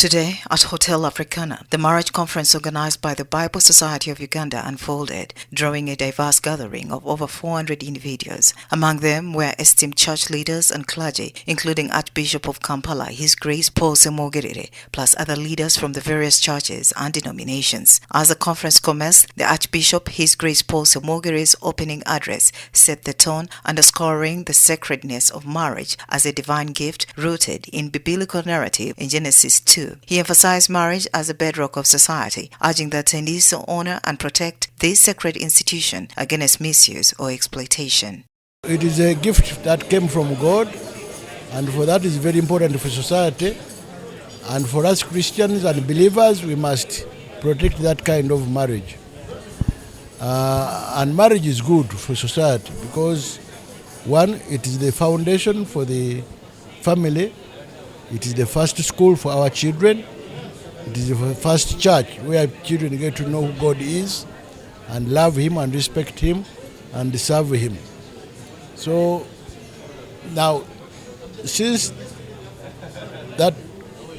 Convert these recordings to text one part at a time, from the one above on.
Today, at Hotel Africana, the marriage conference organized by the Bible Society of Uganda unfolded, drawing a diverse gathering of over 400 individuals. Among them were esteemed church leaders and clergy, including Archbishop of Kampala, His Grace Paul Ssemogerere, plus other leaders from the various churches and denominations. As the conference commenced, the Archbishop, His Grace Paul Ssemogerere's opening address set the tone, underscoring the sacredness of marriage as a divine gift rooted in biblical narrative in Genesis 2. He emphasized marriage as a bedrock of society, urging the attendees to honor and protect this sacred institution against misuse or exploitation. It is a gift that came from God, and for that is very important for society. And for us Christians and believers, we must protect that kind of marriage. And marriage is good for society because, one, it is the foundation for the family. It is the first school for our children. It is the first church where children get to know who God is and love Him and respect Him and serve Him. So now, since that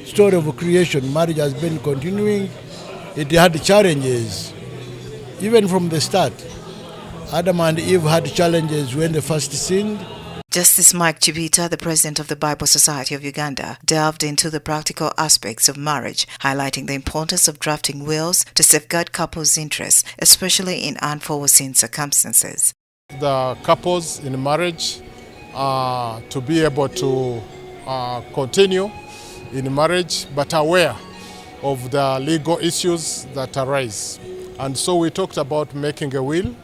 story of creation, marriage has been continuing. It had challenges, even from the start. Adam and Eve had challenges when they first sinned. Justice Mike Chibita, the president of the Bible Society of Uganda, delved into the practical aspects of marriage, highlighting the importance of drafting wills to safeguard couples' interests, especially in unforeseen circumstances. The couples in marriage to be able to continue in marriage, but aware of the legal issues that arise. And so we talked about making a will,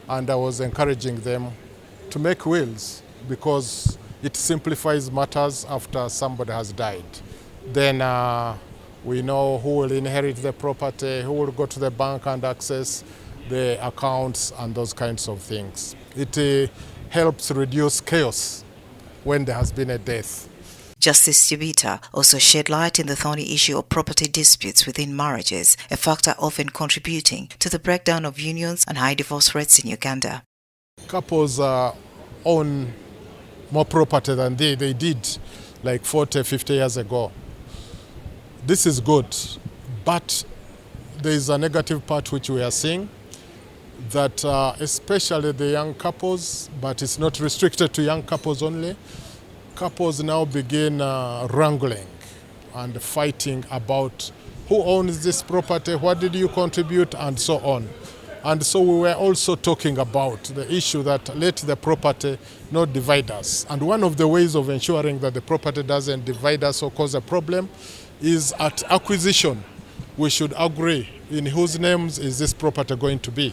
and I was encouraging them to make wills, because it simplifies matters after somebody has died. Then we know who will inherit the property, who will go to the bank and access the accounts and those kinds of things. It helps reduce chaos when there has been a death. Justice Chibita also shed light in the thorny issue of property disputes within marriages, a factor often contributing to the breakdown of unions and high divorce rates in Uganda. Couples own more property than they did like 40, 50 years ago. This is good, but there is a negative part which we are seeing, that especially the young couples, but it's not restricted to young couples only, couples now begin wrangling and fighting about who owns this property, what did you contribute, and so on. And so we were also talking about the issue that let the property not divide us. And one of the ways of ensuring that the property doesn't divide us or cause a problem is at acquisition. We should agree in whose names is this property going to be.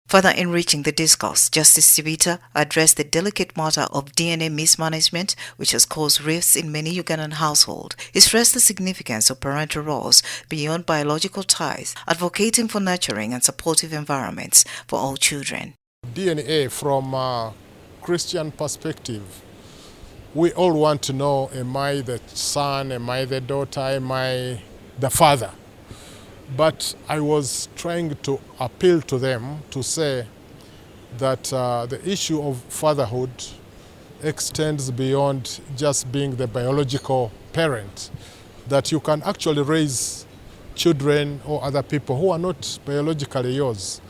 Further enriching the discourse, Justice Chibita addressed the delicate matter of DNA mismanagement, which has caused rifts in many Ugandan households. He stressed the significance of parental roles beyond biological ties, advocating for nurturing and supportive environments for all children. DNA from a Christian perspective, we all want to know, am I the son, am I the daughter, am I the father? But I was trying to appeal to them to say that the issue of fatherhood extends beyond just being the biological parent, that you can actually raise children or other people who are not biologically yours.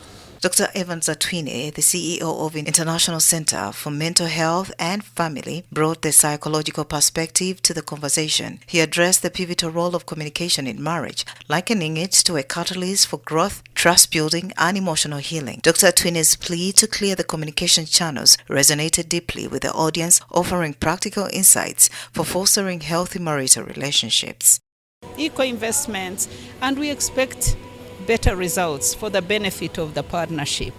Dr. Evans Atwine, the CEO of International Center for Mental Health and Family, brought the psychological perspective to the conversation. He addressed the pivotal role of communication in marriage, likening it to a catalyst for growth, trust building, and emotional healing. Dr. Atwine's plea to clear the communication channels resonated deeply with the audience, offering practical insights for fostering healthy marital relationships. Eco investments, and we expect better results for the benefit of the partnership.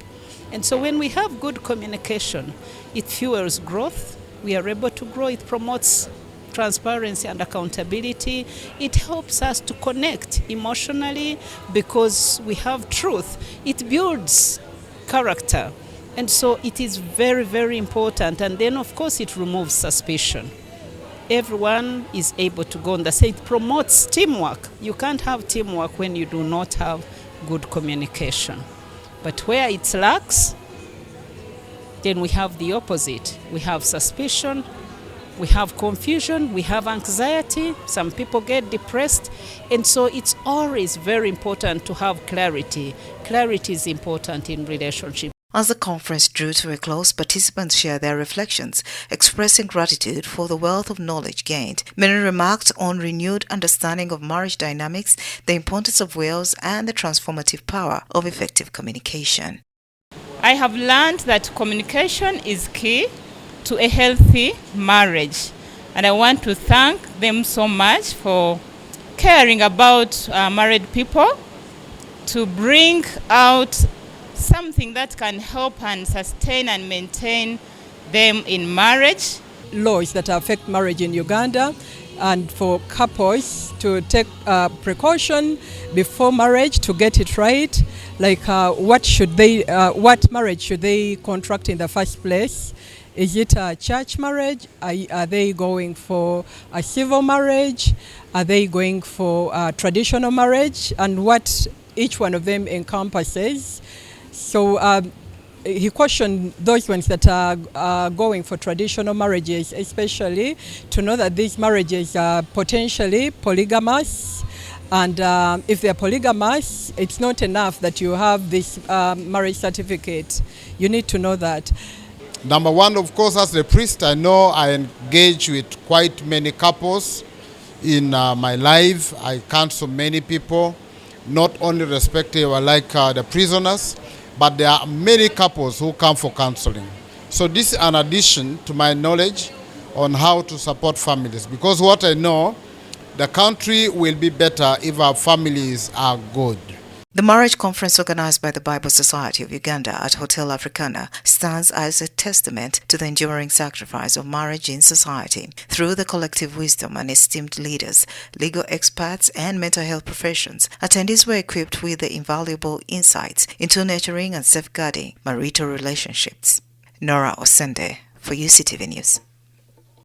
And so when we have good communication, it fuels growth. We are able to grow. It promotes transparency and accountability. It helps us to connect emotionally because we have truth. It builds character. And so it is very, very important. And then, of course, it removes suspicion. Everyone is able to go on the same. It promotes teamwork. You can't have teamwork when you do not have good communication. But where it lacks, then we have the opposite. We have suspicion, we have confusion, we have anxiety, some people get depressed, and so it's always very important to have clarity. Clarity is important in relationships. As the conference drew to a close, participants shared their reflections, expressing gratitude for the wealth of knowledge gained. Many remarked on renewed understanding of marriage dynamics, the importance of wills, and the transformative power of effective communication. I have learned that communication is key to a healthy marriage, and I want to thank them so much for caring about married people, to bring out something that can help and sustain and maintain them in marriage. Laws that affect marriage in Uganda, and for couples to take precaution before marriage to get it right, like what marriage should they contract in the first place? Is it a church marriage? Are they going for a civil marriage? Are they going for a traditional marriage? And what each one of them encompasses. So he cautioned those ones that are going for traditional marriages, especially to know that these marriages are potentially polygamous. And if they're polygamous, it's not enough that you have this marriage certificate. You need to know that. Number one, of course, as a priest, I know I engage with quite many couples in my life. I counsel many people, not only respective like the prisoners, but there are many couples who come for counseling. So this is an addition to my knowledge on how to support families, because what I know, the country will be better if our families are good. The marriage conference organized by the Bible Society of Uganda at Hotel Africana stands as a testament to the enduring sacrifice of marriage in society. Through the collective wisdom and esteemed leaders, legal experts, and mental health professions, attendees were equipped with the invaluable insights into nurturing and safeguarding marital relationships. Nora Osende for UCTV News.